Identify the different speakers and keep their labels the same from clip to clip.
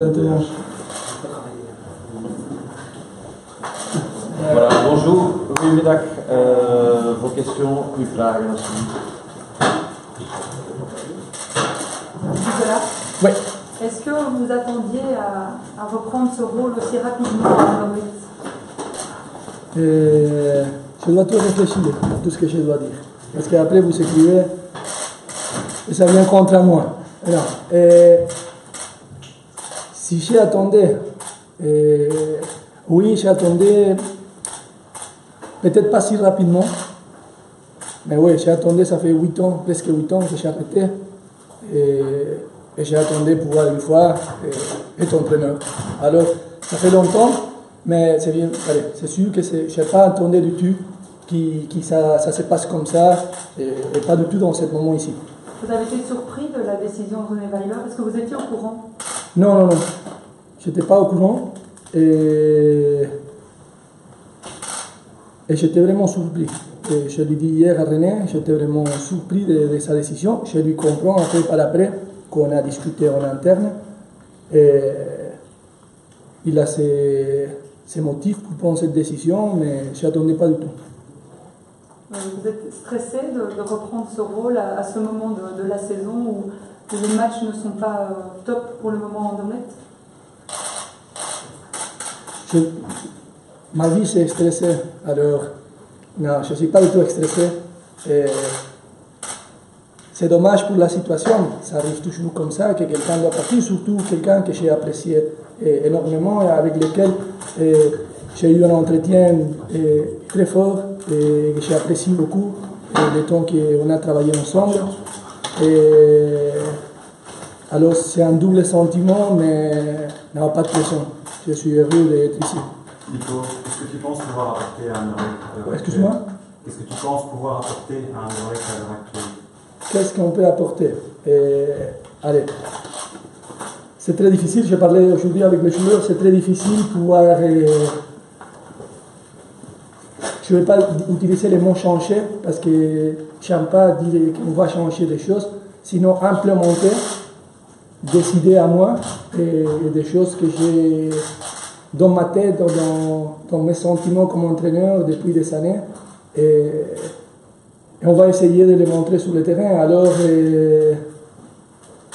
Speaker 1: Voilà, bonjour, goedemiddag. Vos questions, uw vragen alsjeblieft.
Speaker 2: Nicolas,
Speaker 3: Oui.
Speaker 2: est-ce que vous attendiez à reprendre ce rôle aussi rapidement à Anderlecht?
Speaker 3: Je dois tout réfléchir à tout ce que je dois dire. Parce qu'après vous écrivez et ça vient contre moi. Non. Si j'attendais, oui, j'attendais, peut-être pas si rapidement, mais oui, j'attendais, ça fait 8 ans, presque 8 ans que j'ai arrêté. Et j'attendais pouvoir une fois être entraîneur. Alors, ça fait longtemps, mais c'est bien, allez, c'est sûr que je n'ai pas attendu du tout que ça se passe comme ça, et pas du tout dans ce moment ici.
Speaker 2: Vous avez été surpris de la décision de René Weiler? Est-ce que vous étiez au courant?
Speaker 3: Non. Je n'étais pas au courant et j'étais vraiment surpris. Et je l'ai dit hier à René, j'étais vraiment surpris de sa décision. Je lui comprends après, par après, qu'on a discuté en interne. Et il a ses motifs pour prendre cette décision, mais je n'attendais pas du tout.
Speaker 2: Vous êtes stressé de reprendre ce rôle à ce moment de la saison où les matchs ne sont pas top pour le moment en Anderlecht?
Speaker 3: Ma vie c'est stressé, alors non, je ne suis pas du tout stressé. C'est dommage pour la situation, ça arrive toujours comme ça, que quelqu'un doit partir, surtout quelqu'un que j'ai apprécié énormément et avec lequel j'ai eu un entretien très fort et que j'ai apprécié beaucoup le temps qu'on a travaillé ensemble. Alors c'est un double sentiment, mais non, pas de pression. Je suis heureux d'être ici.
Speaker 4: Nico, qu'est-ce que tu penses pouvoir apporter à Anderlecht?
Speaker 3: Excuse-moi?
Speaker 4: Qu'est-ce que tu penses pouvoir apporter à Anderlecht à l'heure actuelle?
Speaker 3: Qu'est-ce qu'on peut apporter? Allez, c'est très difficile, j'ai parlé aujourd'hui avec les joueurs, c'est très difficile de pouvoir... je ne vais pas utiliser les mots changer, parce que je n'aime pas dire qu'on va changer des choses, sinon implémenter, décider à moi, et des choses que j'ai dans ma tête, dans mes sentiments comme entraîneur depuis des années. Et on va essayer de les montrer sur le terrain. Alors,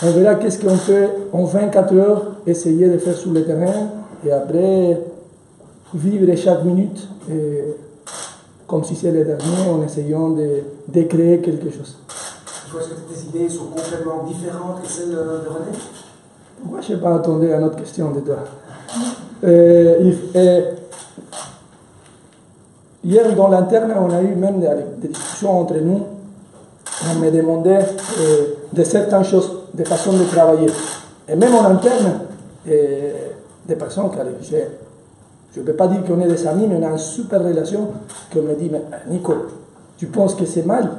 Speaker 3: on verra qu'est-ce qu'on peut en 24 heures essayer de faire sur le terrain. Et après, vivre chaque minute comme si c'est le dernier, en essayant de créer quelque chose.
Speaker 5: Est-ce que tes idées sont complètement différentes que celles de René?
Speaker 3: Moi, je n'ai pas attendu à notre question de toi. Hier, dans l'interne, on a eu même des discussions entre nous. On me demandait de certaines choses, des façons de travailler. Et même en interne, des personnes qui je ne peux pas dire qu'on est des amis, mais on a une super relation, qu'on me dit, mais Nico, tu penses que c'est mal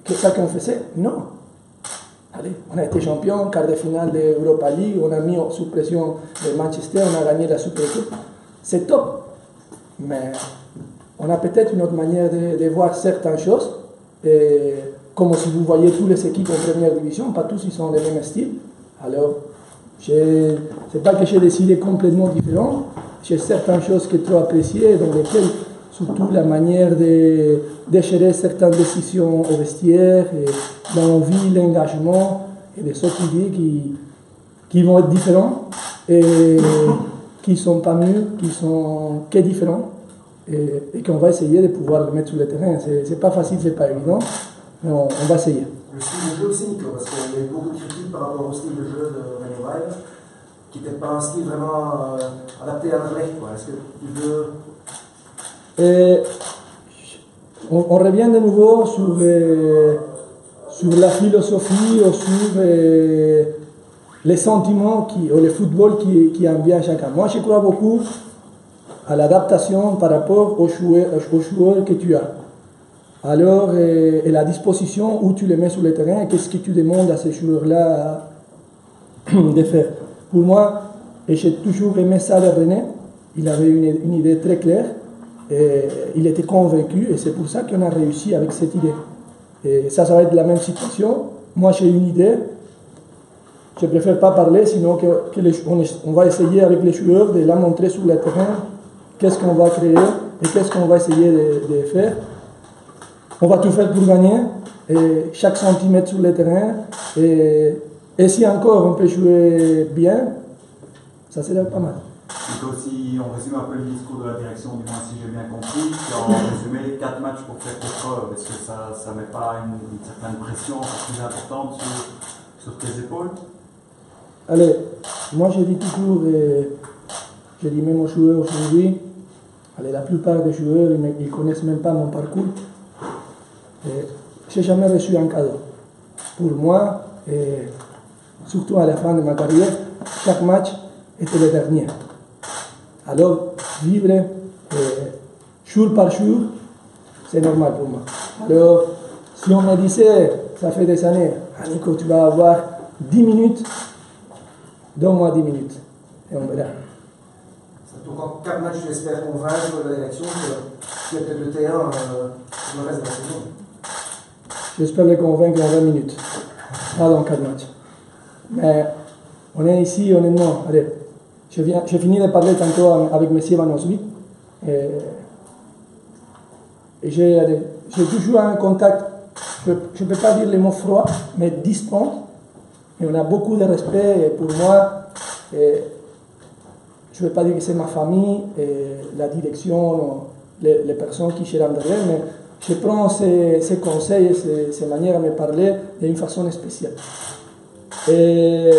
Speaker 3: que ça qu'on faisait? Non. Allez, on a été champion, quart de finale de Europa League, on a mis sous pression de Manchester, on a gagné la Super Coupe. C'est top. Mais on a peut-être une autre manière de voir certaines choses. Et comme si vous voyez toutes les équipes en première division, pas tous ils sont le même style. Alors, c'est pas que j'ai décidé complètement différent. J'ai certaines choses que trop appréciées, dans lesquelles, surtout la manière de gérer certaines décisions au vestiaire, et l'envie, l'engagement, et des autres idées qui vont être différents, et qui ne sont pas mieux, qui sont que différents, et qu'on va essayer de pouvoir le mettre sur le terrain. C'est pas facile, c'est pas évident, mais on va essayer.
Speaker 5: Le style de jeu aussi, Nico, parce qu'il y a eu beaucoup de critiques par rapport au style de jeu de René Weiler, qui n'était pas un style vraiment adapté à Anderlecht. Est-ce que tu veux...
Speaker 3: on revient de nouveau sur la philosophie ou sur les sentiments ou le football qui envie chacun. Moi, je crois beaucoup à l'adaptation par rapport aux joueurs que tu as. Alors, et la disposition où tu les mets sur le terrain, qu'est-ce que tu demandes à ces joueurs-là de faire. Pour moi, et j'ai toujours aimé ça de René, il avait une idée très claire, et il était convaincu, et c'est pour ça qu'on a réussi avec cette idée. Et ça va être la même situation. Moi, j'ai une idée, je préfère pas parler, sinon on va essayer avec les joueurs de la montrer sur le terrain, qu'est-ce qu'on va créer et qu'est-ce qu'on va essayer de faire. On va tout faire pour gagner, et chaque centimètre sur le terrain, et si encore on peut jouer bien, ça serait pas mal.
Speaker 4: Donc si on résume un peu le discours de la direction, du moins si j'ai bien compris, c'est en résumé 4 matchs pour faire tes preuves. Est-ce que ça ne met pas une certaine pression plus importante sur tes épaules?
Speaker 3: Allez, moi je dis toujours, je dis même aux joueurs aujourd'hui, allez, la plupart des joueurs, ils ne connaissent même pas mon parcours. Je n'ai jamais reçu un cadeau. Pour moi, et surtout à la fin de ma carrière, chaque match était le dernier. Alors, vivre jour par jour, c'est normal pour moi. Alors, si on me disait, ça fait des années, ah, Nico, tu vas avoir 10 minutes, donne-moi 10 minutes, et on verra.
Speaker 5: Donc en 4 matchs, tu espères convaincre la direction que tu as peut-être le terrain pour le reste de la saison.
Speaker 3: J'espère les convaincre en 20 minutes, pas dans 4 matchs. Mais on est ici, honnêtement, allez, j'ai fini de parler tantôt avec M. Vanosvi, et j'ai toujours un contact, je ne peux pas dire les mots froids, mais distant, et on a beaucoup de respect, et pour moi, je ne veux pas dire que c'est ma famille, et la direction, les personnes qui sont derrière, mais je prends ces conseils et ces manières de me parler d'une façon spéciale. Et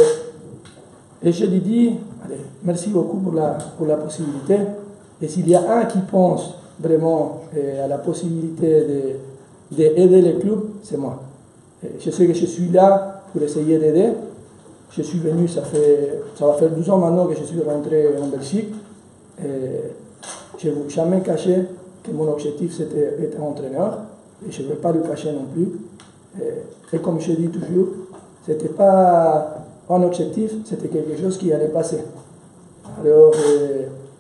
Speaker 3: je lui dis, allez, merci beaucoup pour la possibilité. Et s'il y a un qui pense vraiment à la possibilité d'aider le club, c'est moi. Et je sais que je suis là pour essayer d'aider. Je suis venu, ça va faire 12 ans maintenant que je suis rentré en Belgique. Et je ne vous ai jamais caché que mon objectif c'était être entraîneur. Et je ne vais pas le cacher non plus. Et comme je dis toujours, ce n'était pas un objectif, c'était quelque chose qui allait passer. Alors,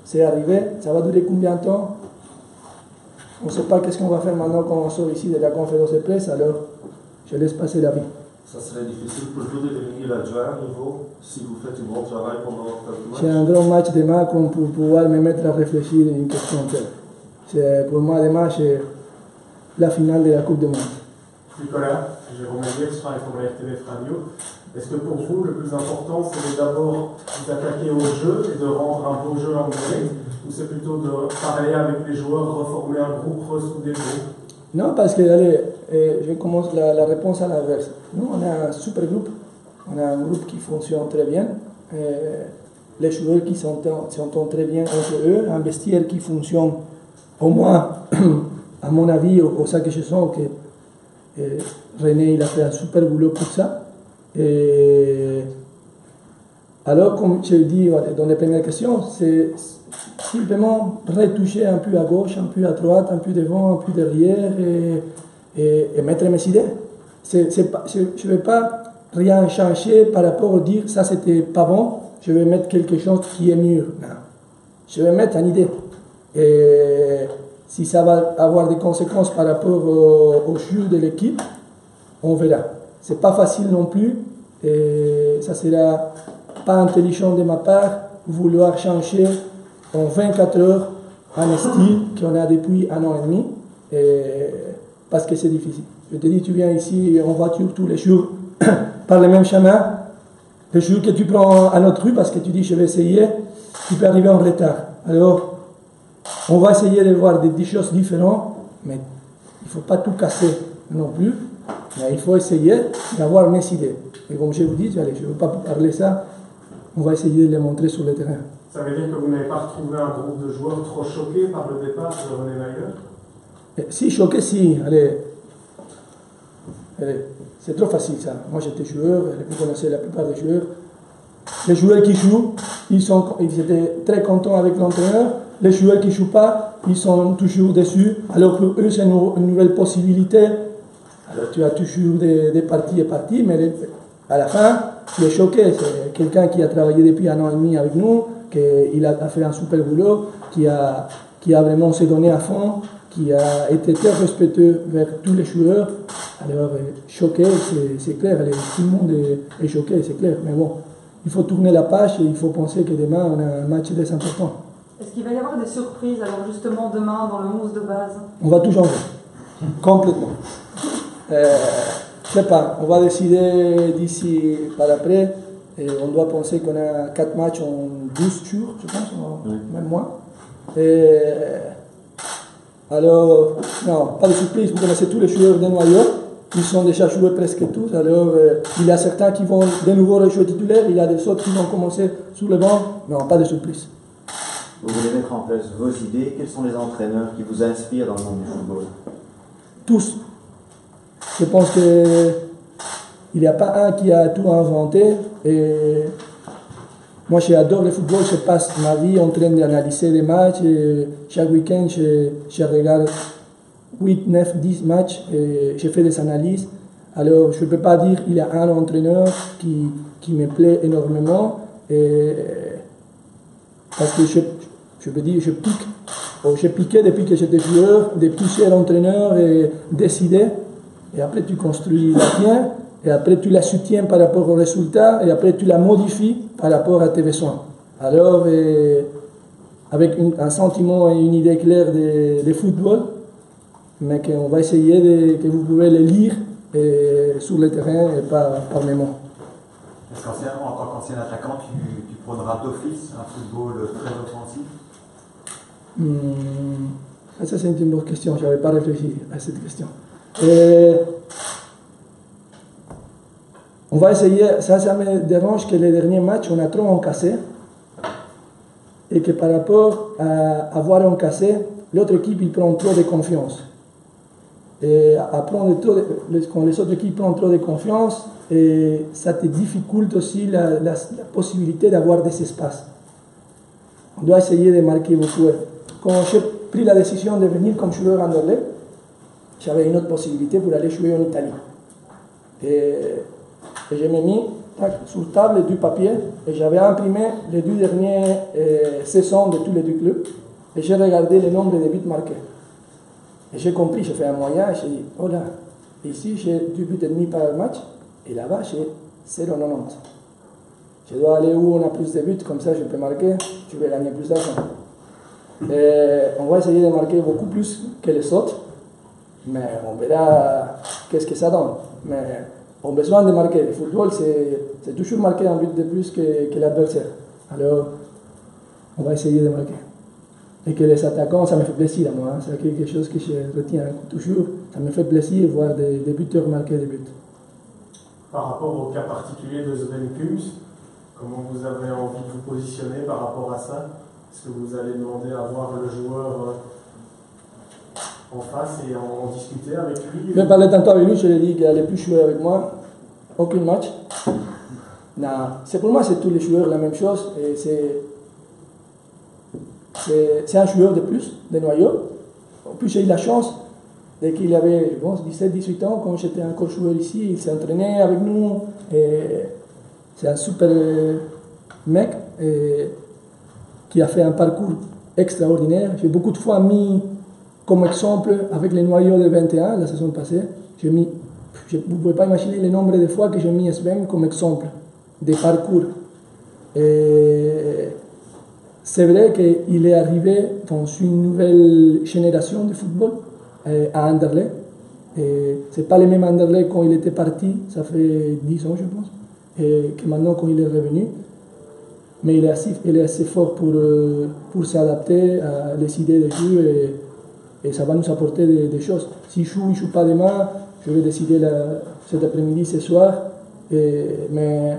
Speaker 3: c'est arrivé, ça va durer combien de temps? On ne sait pas qu'est-ce qu'on va faire maintenant quand on sort ici de la conférence de presse, alors je laisse passer la vie.
Speaker 6: Ça serait difficile pour vous de devenir adjoint à nouveau si vous faites un bon travail pendant quelques matchs?
Speaker 3: J'ai un grand match demain pour pouvoir me mettre à réfléchir à une question telle. Pour moi, demain, c'est la finale de la Coupe du Monde.
Speaker 7: Nicolas, Jérôme Aguirre, je travaille pour la RTBF Radio. Est-ce que pour vous, le plus important, c'est d'abord vous attaquer au jeu et de rendre un beau jeu en direct, ou c'est plutôt de travailler avec les joueurs, reformer un groupe, ressouder le groupe?
Speaker 3: Non, parce que, allez, je commence la réponse à l'inverse. Nous, on a un super groupe. On a un groupe qui fonctionne très bien. Les joueurs qui s'entendent très bien entre eux. Un vestiaire qui fonctionne, au moins, à mon avis, au ça que je sens que René, il a fait un super boulot pour ça. Et alors, comme je l'ai dit dans les premières questions, c'est simplement retoucher un peu à gauche, un peu à droite, un peu devant, un peu derrière et mettre mes idées. Je ne vais pas rien changer par rapport à dire ça c'était pas bon, je vais mettre quelque chose qui est mieux. Non. Je vais mettre une idée. Et si ça va avoir des conséquences par rapport au jeu de l'équipe, on verra. C'est pas facile non plus et ça sera pas intelligent de ma part vouloir changer en 24 heures un style qu'on a depuis 1 an et demi parce que c'est difficile. Je te dis, tu viens ici en voiture tous les jours par le même chemin. Le jour que tu prends un autre rue parce que tu dis je vais essayer, tu peux arriver en retard. Alors, on va essayer de voir des choses différentes, mais il ne faut pas tout casser non plus. Mais il faut essayer d'avoir mes idées. Et comme je vous dis, allez, je ne veux pas parler ça, on va essayer de les montrer sur le terrain.
Speaker 7: Ça veut dire que vous n'avez pas retrouvé un groupe de joueurs trop choqués par le départ de René Weiler?
Speaker 3: Si, choqué, si. Allez, c'est trop facile ça. Moi j'étais joueur, vous connaissez la plupart des joueurs. Les joueurs qui jouent, ils étaient très contents avec l'entraîneur. Les joueurs qui ne jouent pas, ils sont toujours déçus. Alors pour eux, c'est une nouvelle possibilité. Alors tu as toujours des parties et parties, mais à la fin, tu es choqué. C'est quelqu'un qui a travaillé depuis 1 an et demi avec nous, qu'il a fait un super boulot, qui a vraiment se donné à fond, qui a été très respectueux vers tous les joueurs. Alors, choqué, c'est clair, tout le monde est choqué, c'est clair. Mais bon, il faut tourner la page et il faut penser que demain, on a un match très important.
Speaker 2: Est-ce qu'il va y avoir des surprises, alors justement, demain, dans le 11 de base?
Speaker 3: On va tout changer, complètement. Je sais pas, on va décider d'ici par après. Et on doit penser qu'on a 4 matchs en 12 jours, je pense, même moins. Et alors, non, pas de surprise, vous connaissez tous les joueurs des noyaux. Ils sont déjà joués presque tous. Alors, il y a certains qui vont de nouveau rejouer titulaire, il y a des autres qui vont commencer sur le banc. Non, pas de surprise.
Speaker 1: Vous voulez mettre en place vos idées. Quels sont les entraîneurs qui vous inspirent dans le monde du football?
Speaker 3: Tous. Je pense qu'il n'y a pas un qui a tout inventé. Et moi, j'adore le football. Je passe ma vie en train d'analyser des matchs. Et chaque week-end, je regarde 8, 9, 10 matchs et je fais des analyses. Alors, je ne peux pas dire qu'il y a un entraîneur qui me plaît énormément. Parce que je peux dire, je pique. J'ai piqué depuis que j'étais joueur, de pousser l'entraîneur et décider. Et après, tu construis la tienne. Et après, tu la soutiens par rapport aux résultats. Et après, tu la modifies par rapport à tes besoins. Alors, avec un sentiment et une idée claire de football, mais qu'on va essayer que vous pouvez les lire sur le terrain et pas par mémoire.
Speaker 4: Est-ce qu'en tant qu'ancien attaquant, tu prôneras d'office un football très offensif?
Speaker 3: Ça, c'est une bonne question. Je n'avais pas réfléchi à cette question. On va essayer, ça me dérange que les derniers matchs, on a trop encaissé. Et que par rapport à avoir encaissé, l'autre équipe, il prend trop de confiance. Et quand les autres équipes prennent trop de confiance, et ça te difficulte aussi la possibilité d'avoir des espaces. On doit essayer de marquer beaucoup. Quand j'ai pris la décision de venir comme joueur à Anderlecht, j'avais une autre possibilité pour aller jouer en Italie. Et je m'ai mis sur table du papier et j'avais imprimé les 2 dernières saisons de tous les 2 clubs et j'ai regardé le nombre de buts marqués. Et j'ai compris, j'ai fait un moyen et j'ai dit, oh là, ici j'ai 2 buts et demi par match et là-bas j'ai 0,90. Je dois aller où on a plus de buts, comme ça je peux marquer, je vais gagner plus d'argent. Et on va essayer de marquer beaucoup plus que les autres, mais on verra qu'est-ce que ça donne. Mais on a besoin de marquer. Le football, c'est toujours marquer un but de plus que l'adversaire. Alors, on va essayer de marquer. Et que les attaquants, ça me fait plaisir à moi. Hein. C'est quelque chose que je retiens toujours. Ça me fait plaisir de voir des buteurs marquer des buts.
Speaker 7: Par rapport au cas particulier de Sven Kuhns, comment vous avez envie de vous positionner par rapport à ça? Est-ce que vous allez demander à voir le joueur en face et en discuter avec lui?
Speaker 3: Je parlais tantôt avec lui, je lui ai dit qu'il n'allait plus jouer avec moi. Aucun match. Non. Pour moi, c'est tous les joueurs la même chose. Et c'est un joueur de plus, de noyau. En plus, j'ai eu la chance, dès qu'il avait, je pense, 17-18 ans, quand j'étais encore joueur ici, il s'est entraîné avec nous. Et c'est un super mec qui a fait un parcours extraordinaire. J'ai beaucoup de fois mis comme exemple avec les noyaux de 21, la saison passée. Vous ne pouvez pas imaginer le nombre de fois que j'ai mis Sven comme exemple de parcours. Et c'est vrai qu'il est arrivé dans une nouvelle génération de football à Anderlecht. Ce n'est pas le même Anderlecht quand il était parti, ça fait 10 ans je pense, et que maintenant quand il est revenu. Mais il est assez fort pour s'adapter à les idées de jeu et ça va nous apporter des choses. S'il joue, il ne joue pas demain, je vais décider cet après-midi, ce soir. Mais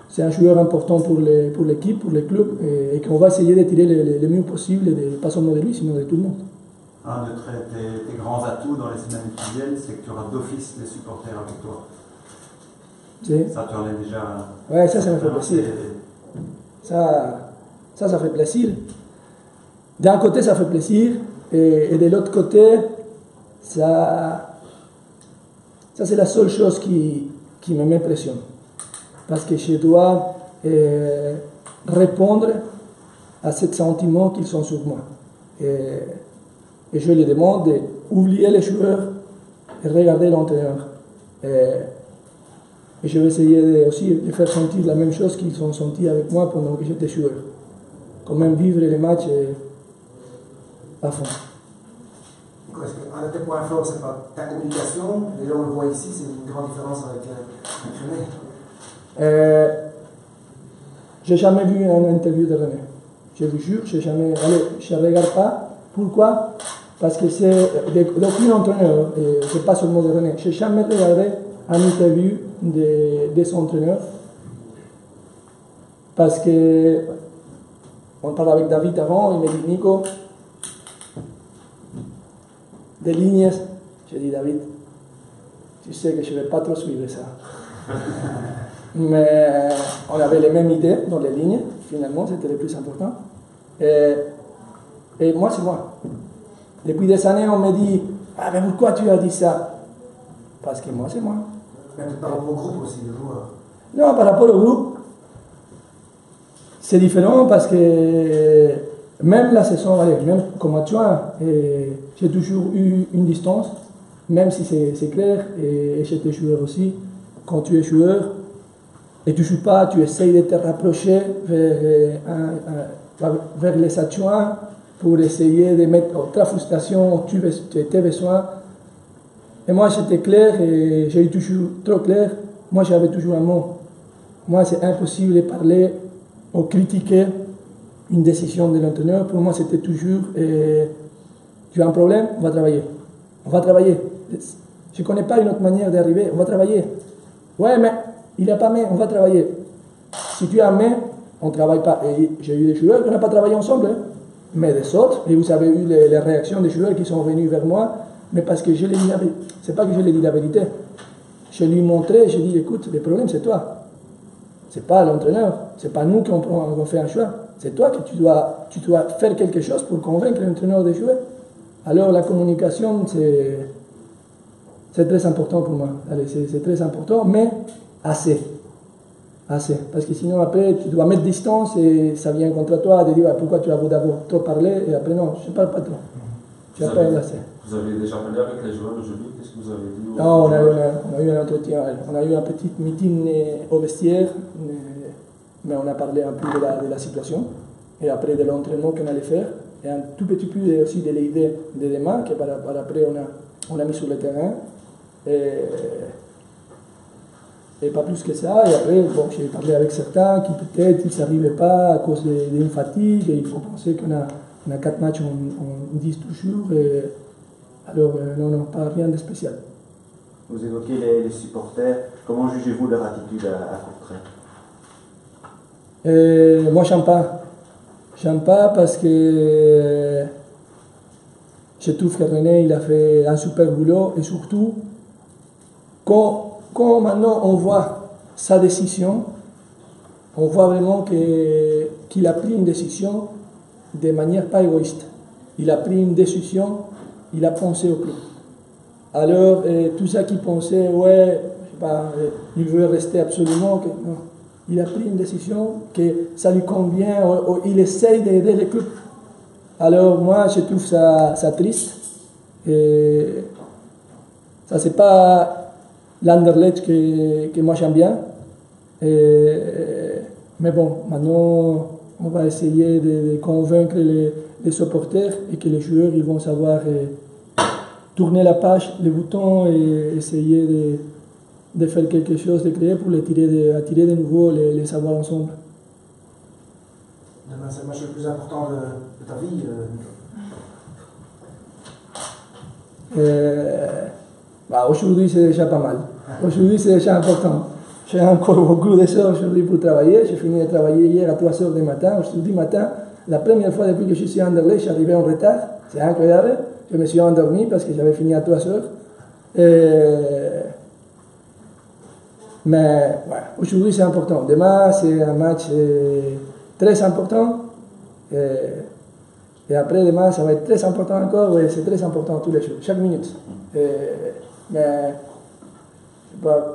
Speaker 3: c'est un joueur important pour l'équipe, pour le club, et qu'on va essayer de tirer le mieux possible, pas seulement de lui, sinon de tout le monde.
Speaker 4: Un de tes grands atouts dans les semaines qui viennent, c'est que tu auras d'office des supporters avec toi. Ça, tu en es déjà...
Speaker 3: Ouais, ça me fait plaisir. Ça fait plaisir. D'un côté, ça fait plaisir, et de l'autre côté, ça c'est la seule chose qui m'impressionne. Parce que je dois répondre à ce sentiment qu'ils sont sur moi. Et je lui demande d'oublier les joueurs et regarder l'entraîneur. Et je vais essayer aussi de faire sentir la même chose qu'ils ont senti avec moi pendant que j'étais joueur. Quand même vivre les matchs à fond.
Speaker 5: Est-ce qu'un de tes points forts, c'est pas ta communication? Déjà, on le voit ici, c'est une grande différence avec René.
Speaker 3: J'ai jamais vu une interview de René. Je vous jure, j'ai jamais. Allez, je ne regarde pas. Pourquoi? Parce que c'est d'aucun entraîneur, et c'est pas seulement de René. J'ai jamais regardé une interview des entraîneurs. Parce que on parlait avec David avant, il m'a dit Nico, des lignes. J'ai dit David, tu sais que je ne vais pas trop suivre ça. Mais on avait les mêmes idées dans les lignes, finalement, c'était le plus important. Et moi, c'est moi. Depuis des années, on me dit ah, mais pourquoi tu as dit ça? Parce que moi, c'est moi.
Speaker 5: Mais par rapport au groupe aussi, le joueur.
Speaker 3: Non, par rapport au groupe, c'est différent parce que même la saison, allez, même comme adjoint, j'ai toujours eu une distance, même si c'est clair, et j'étais joueur aussi. Quand tu es joueur et tu ne joues pas, tu essayes de te rapprocher vers les adjoints pour essayer de mettre ta frustration, tes besoins. Et moi, j'étais clair et j'ai eu toujours trop clair. Moi, j'avais toujours un mot. Moi, c'est impossible de parler ou critiquer une décision de l'entraîneur. Pour moi, c'était toujours tu as un problème, on va travailler. On va travailler. Je ne connais pas une autre manière d'arriver, on va travailler. Ouais, mais il n'a pas main, on va travailler. Si tu as main, on ne travaille pas. Et j'ai eu des joueurs qui n'ont pas travaillé ensemble, hein, mais des autres. Et vous avez eu les réactions des joueurs qui sont venus vers moi, mais parce que je l'ai dit la vérité. C'est pas que je l'ai dit la vérité. Je lui ai montré, j'ai dit écoute, le problème c'est toi. C'est pas l'entraîneur, c'est pas nous qui on fait un choix. C'est toi que tu dois faire quelque chose pour convaincre l'entraîneur de jouer. Alors la communication, c'est très important pour moi. Allez, c'est très important, mais assez. Assez. Parce que sinon, après, tu dois mettre distance et ça vient contre toi de dire pourquoi tu as d'abord trop parlé et après, non, je ne parle pas trop. Tu appelles assez.
Speaker 6: Vous avez déjà parlé avec les joueurs aujourd'hui? Qu'est-ce que vous avez dit?
Speaker 3: Non, on a eu un entretien. On a eu un petit meeting au vestiaire, mais on a parlé un peu de la situation et après de l'entraînement qu'on allait faire. Et un tout petit peu aussi de l'idée de demain que par après on a mis sur le terrain. Et pas plus que ça. Et après, bon, j'ai parlé avec certains qui peut-être ils n'arrivaient pas à cause d'une fatigue. Et il faut penser qu'on a 4 matchs en 10 toujours. Et alors, non, pas rien de spécial.
Speaker 1: Vous évoquez les supporters. Comment jugez-vous leur attitude à Courtrai?
Speaker 3: Moi, j'aime pas. J'aime pas parce que je trouve que René il a fait un super boulot et surtout quand maintenant on voit sa décision, on voit vraiment qu'il a pris une décision de manière pas égoïste. Il a pris une décision, il a pensé au club. Alors tout ça qu'il pensait, ouais, je sais pas, il veut rester absolument, non. Il a pris une décision que ça lui convient, il essaye d'aider le club. Alors moi, je trouve ça triste. Et ça, c'est pas l'Anderlecht que moi j'aime bien. Mais bon, maintenant, on va essayer de convaincre les supporters et que les joueurs ils vont savoir tourner la page, le bouton et essayer de faire quelque chose, de créer pour attirer de nouveau les savoirs ensemble.
Speaker 5: Demain, c'est le match le plus important de ta vie.
Speaker 3: Aujourd'hui, c'est déjà pas mal. Aujourd'hui, c'est déjà important. J'ai encore beaucoup de choses aujourd'hui pour travailler. J'ai fini de travailler hier à 3 h du matin. Aujourd'hui matin, la première fois depuis que je suis à Anderlecht, je suis arrivé en retard. C'est incroyable. Je me suis endormi parce que j'avais fini à 3 h. Mais voilà, aujourd'hui c'est important. Demain c'est un match très important. Et après demain ça va être très important encore. Oui, c'est très important tous les jours, chaque minute. Mais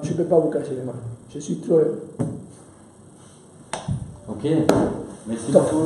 Speaker 3: je ne peux pas vous cacher demain. Je suis trop heureux.
Speaker 1: Ok, merci beaucoup.